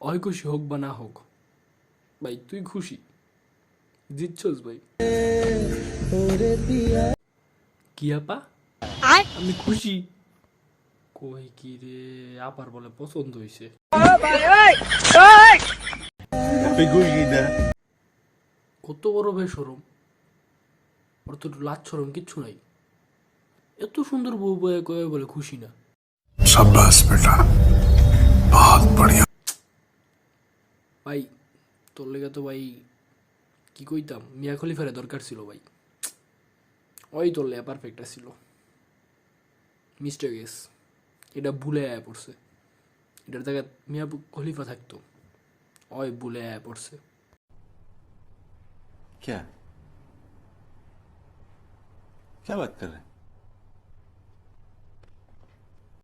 অয় খুশি হোক বা না হোক, ভাই তুই খুশি, জিতছস ভাই। কি আপা? আমি খুশি। কই কি রে, আপার বলে পছন্দ হইছে। কত বড় ভাই সরম, ওর তো লাজ সরম কিচ্ছু নাই। এত সুন্দর বউ বয়ে কয়ে বলে খুশি না। शाबाश बेटा, बहुत बढ़िया। ভাই তোর লেগে তো ভাই কি কইতাম, মিয়া খলিফারে দরকার ছিল ভাই। ওই তোর লেগে পারফেক্ট ছিল। মিস্টেক গেস, এটা ভুলে আয়া পড়ছে। এটার জায়গায় মিয়া খলিফা থাকতো, ওই ভুলে আয়া পড়ছে। क्या क्या बात कर रहे हैं?